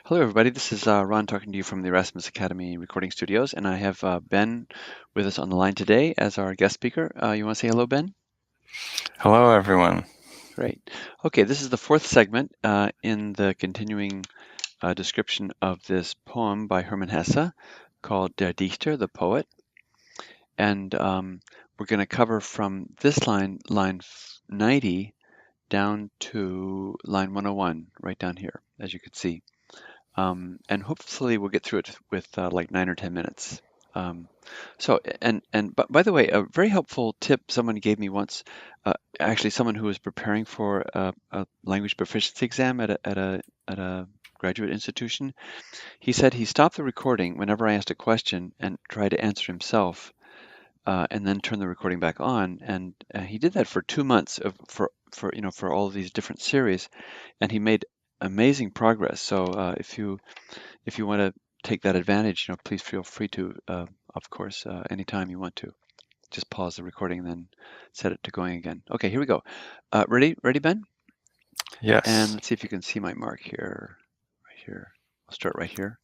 Hello, everybody. This is Ron talking to you from the Erasmus Academy Recording Studios, and I have Ben with us on the line today as our guest speaker. You want to say hello, Ben? Hello, everyone. Great. Okay, this is the fourth segment in the continuing description of this poem by Hermann Hesse called Der Dichter, the Poet. And we're going to cover from this line 90, down to line 101, right down here, as you can see. And hopefully we'll get through it with like 9 or 10 minutes. But by the way, a very helpful tip someone gave me once, actually someone who was preparing for a language proficiency exam at a graduate institution. He said he stopped the recording whenever I asked a question and tried to answer himself, and then turn the recording back on. And he did that for 2 months for all of these different series, and he made amazing progress. So if you want to take that advantage, please feel free to, of course, anytime you want to. Just pause the recording and then set it to going again. Okay, here we go. Ready, Ben? And Yes. let's see if you can see my mark here. Right here. I'll start right here.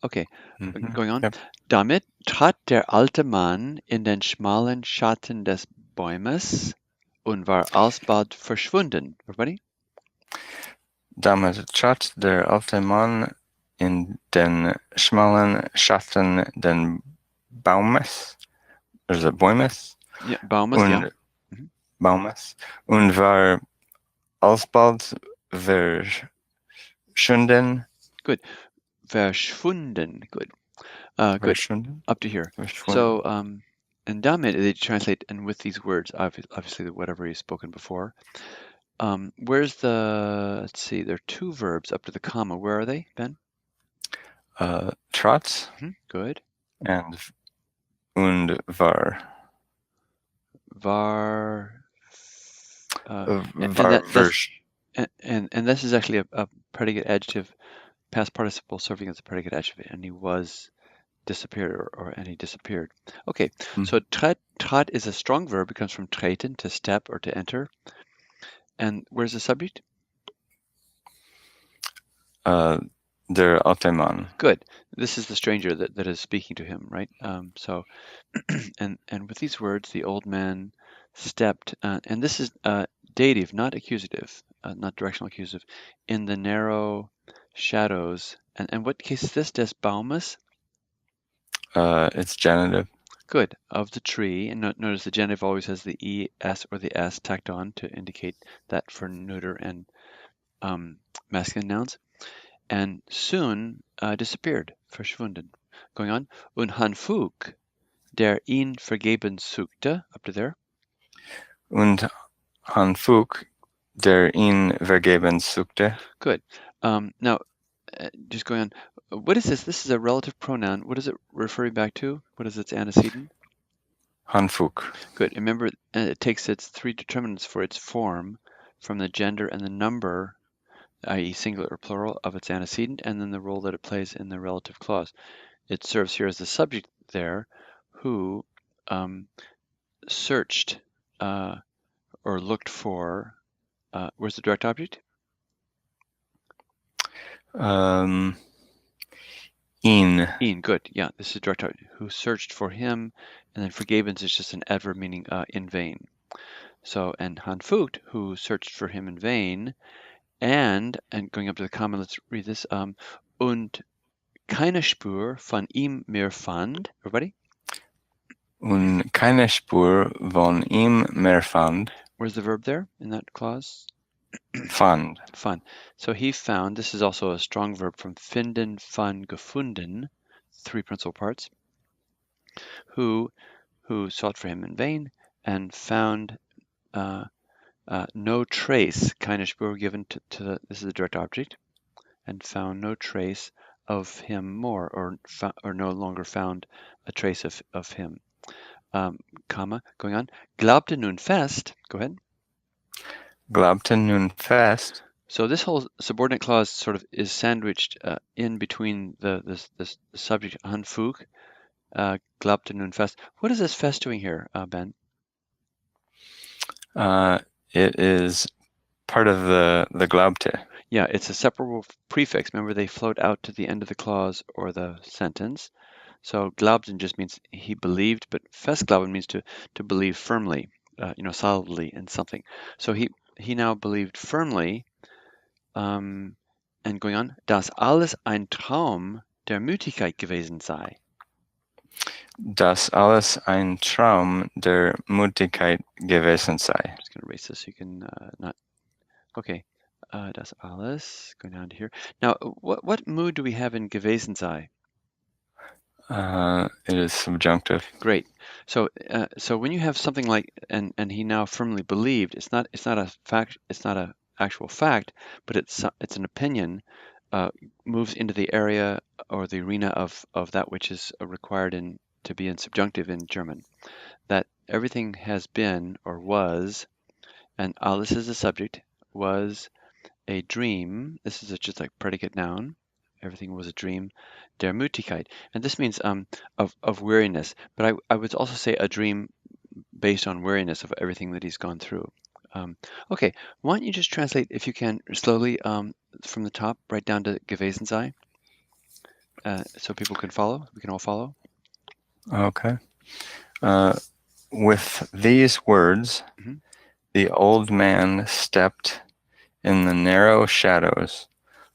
Okay, going on. Yep. Damit trat der alte Mann in den schmalen Schatten des Bäumes und war alsbald verschwunden. Everybody? Damit trat der alte Mann in den schmalen Schatten den Baumes, also Bäumes, Yeah, Baumes, und yeah. Baumes, und war alsbald verschwunden. Good. Verschwunden. Good. Good. Verschwunden? Up to here. Verschwunden. So, and damit they translate, and with these words, obviously whatever he's spoken before. Where's let's see, there are two verbs up to the comma. Where are they, Ben? Trat Good. and war. Var. Var And this is actually a predicate adjective, past participle serving as a predicate adjective, and he was disappeared and he disappeared. Okay, so trat is a strong verb. It comes from treten, to step or to enter. And where's the subject? Der alte Mann. Good. This is the stranger that is speaking to him, right? And with these words, the old man stepped, and this is dative, not accusative, not directional accusative, in the narrow shadows. And what case is this? Des Baumes? It's genitive. Good. Of the tree. And notice the genitive always has the es or the s tacked on to indicate that for neuter and masculine nouns. And soon disappeared, verschwunden. Going on. Und Hanfuk, der ihn vergeben suchte, up to there. Und Hanfuk, der ihn vergeben suchte. Good. Now, just going on. What is this? This is a relative pronoun. What is it referring back to? What is its antecedent? Hanfuk. Good. Remember, it takes its three determinants for its form from the gender and the number, i.e. singular or plural, of its antecedent, and then the role that it plays in the relative clause. It serves here as the subject there, who searched or looked for. Where's the direct object? In. Good. Yeah, this is direct object. Who searched for him, and then vergebens is just an adverb meaning in vain. So, and Hanfugt, who searched for him in vain, and going up to the comma, let's read this. Und keine Spur von ihm mehr fand. Everybody? Und keine Spur von ihm mehr fand. Where's the verb there in that clause? Fand. Fun. So he found, this is also a strong verb from finden, fun, gefunden, three principal parts, who sought for him in vain and found no trace, keine Spur given to the, this is the direct object, and found no trace of him more, or no longer found a trace of him. Comma, going on. Glaubte nun fest, go ahead. Glaubte nun fest. So this whole subordinate clause sort of is sandwiched in between the subject Hanfug, glaubte nun fest. What is this fest doing here, Ben? It is part of the glaubte. Yeah, it's a separable prefix. Remember, they float out to the end of the clause or the sentence. So glaubten just means he believed, but festglauben means to believe firmly, solidly in something. So he now believed firmly, and going on, dass alles ein Traum der Müdigkeit gewesen sei. Dass alles ein Traum der Mutigkeit gewesen sei. I'm just going to erase this so you can not. Okay, das alles, going down to here. Now, what mood do we have in gewesen sei? It is subjunctive. Great. So when you have something like and he now firmly believed, it's not a fact, it's not a actual fact, but it's an opinion, moves into the area or the arena of that which is required to be in subjunctive in German. That everything has been or was, and alles is the subject, was a dream. This is just like predicate noun. Everything was a dream. Der Müdigkeit. And this means of weariness. But I would also say a dream based on weariness of everything that he's gone through. Okay, why don't you just translate, if you can, slowly from the top right down to gewesen sei, so people can follow. We can all follow. Okay. With these words, the old man stepped in the narrow shadows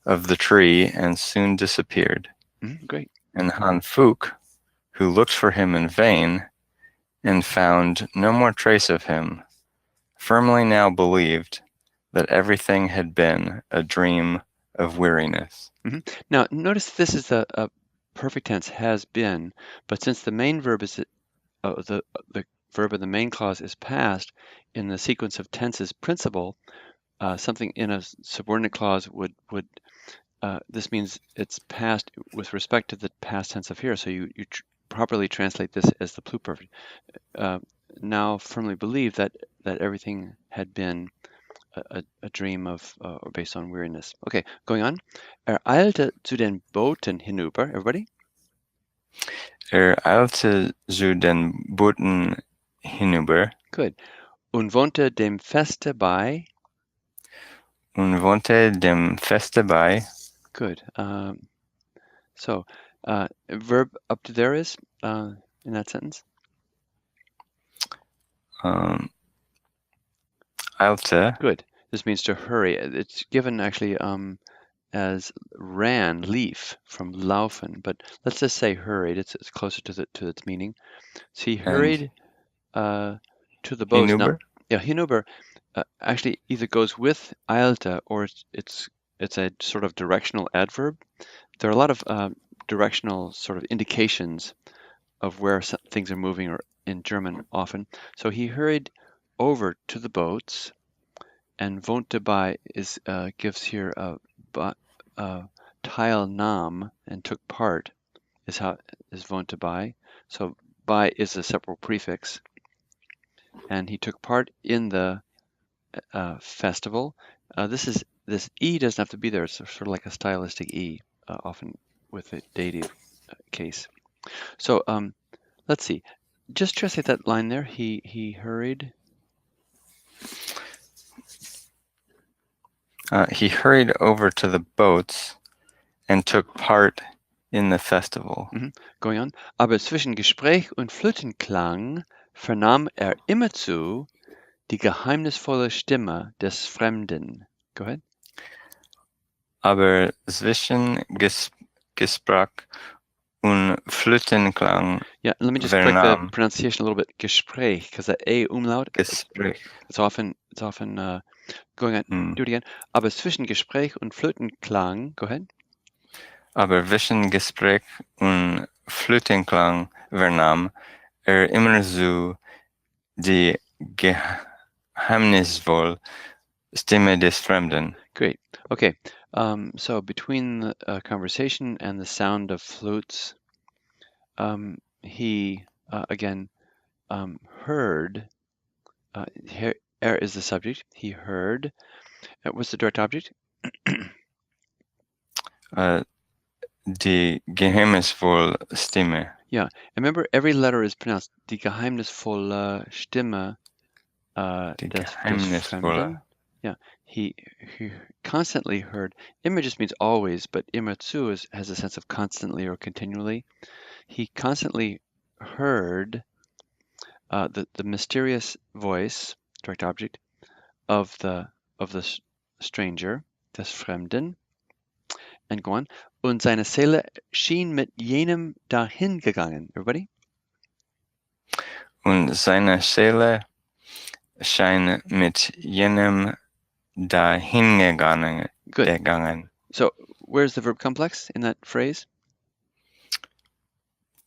of the tree and soon disappeared. Great. And Han Fuk, who looked for him in vain and found no more trace of him, firmly now believed that everything had been a dream of weariness. Now, notice this is a perfect tense, has been, but since the main verb is the verb of the main clause is past in the sequence of tenses principle, something in a subordinate clause would this means it's past with respect to the past tense of here. So you properly translate this as the pluperfect. Now firmly believe that everything had been a dream of or based on weariness. Okay, going on. Eilte zu den Booten hinüber. Everybody? Eilte zu den Booten hinüber. Good. Und wohnte dem Feste bei. Und wohnte dem Feste bei. Good. So, verb up to there is in that sentence? Eilte. Good. This means to hurry. It's given actually as ran, leaf from laufen, but let's just say hurried. It's closer to its meaning. So he hurried to the boats. Hinüber? Now, yeah, hinüber actually either goes with eilte or it's a sort of directional adverb. There are a lot of directional sort of indications of where things are moving, or in German often. So he hurried over to the boats, and wohnte bei gives here a teilnahm and took part is wohnte bei. So bei is a separate prefix, and he took part in the festival. This e doesn't have to be there. It's sort of like a stylistic e, often with a dative case. So let's see. Just translate that line there. He hurried. He hurried over to the boats and took part in the festival. Going on. Aber zwischen Gespräch und Flötenklang vernahm immerzu die geheimnisvolle Stimme des Fremden. Go ahead. Aber zwischen Gespräch und Flötenklang. Yeah, let me just correct the pronunciation a little bit. Gespräch, because that a umlaut. Gespräch. It's often going on. Do it again. Aber zwischen Gespräch und Flötenklang. Go ahead. Aber zwischen Gespräch und Flötenklang vernahm immerzu die geheimnisvolle Stimme des Fremden. Great. Okay. So between the conversation and the sound of flutes, he again heard. Here is the subject. He heard. What's the direct object? Die geheimnisvolle Stimme. Yeah. Remember, every letter is pronounced die geheimnisvolle Stimme des Fremden. Yeah. he constantly heard. Immer just means always, but immer zu has a sense of constantly or continually. He constantly heard the mysterious voice, direct object, of the stranger, des Fremden, and go on. Und seine Seele schien mit jenem dahin gegangen. Everybody? Und seine Seele schien mit jenem dahingegangen. Good. Gegangen. So where's the verb complex in that phrase?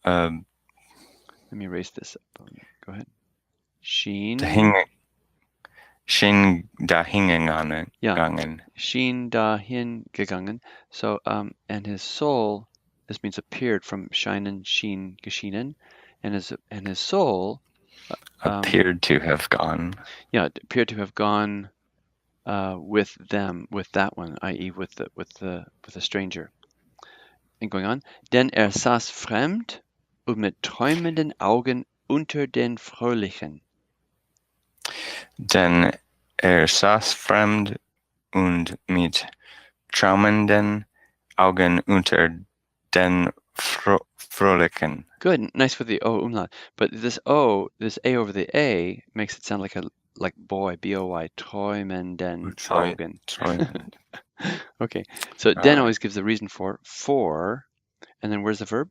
Let me erase this up. Go ahead. Schien. Schien dahingegangen. Yeah. Schien dahin gegangen. So and his soul. This means appeared from scheinen, schien, geschienen, and his soul appeared to have gone. Yeah, it appeared to have gone with them, with that one, i.e., with the stranger. And going on, denn saß fremd und mit träumenden Augen unter den Fröhlichen. Denn saß fremd und mit träumenden Augen unter den Fröhlichen. Good, nice with the O umlaut. But this O, this A over the A, makes it sound like boy, B-O-Y, träumenden Augen. Okay, so den always gives the reason for, and then where's the verb?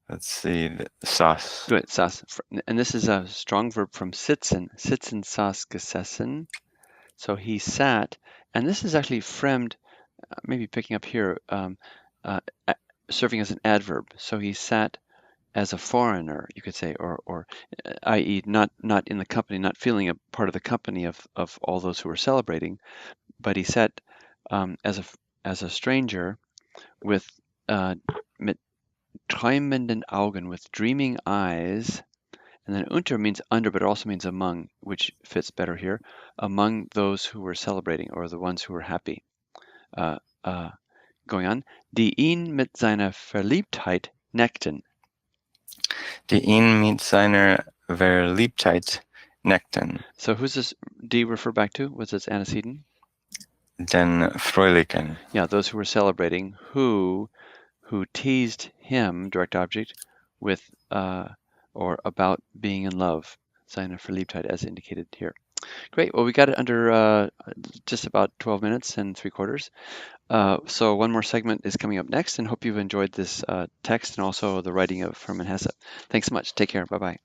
Let's see, saß. Good, saß. And this is a strong verb from sitzen. Sitzen saß gesessen. So he sat, and this is actually fremd, maybe picking up here, serving as an adverb. So he sat as a foreigner, you could say, or i.e., not in the company, not feeling a part of the company of all those who were celebrating, but he sat as a stranger with mit träumenden Augen, with dreaming eyes. And then unter means under, but it also means among, which fits better here, among those who were celebrating or the ones who were happy. Going on, die ihn mit seiner Verliebtheit neckten. Die ihn mit seiner Verliebtheit neckten. So who's this D refer back to? Was this antecedent? Den Fröhlichen. Yeah, those who were celebrating, who teased him, direct object, with or about being in love, seine Verliebtheit, as indicated here. Great. Well, we got it under just about 12 minutes and 3/4. So one more segment is coming up next, and hope you've enjoyed this text and also the writing of Hermann Hesse. Thanks so much. Take care. Bye-bye.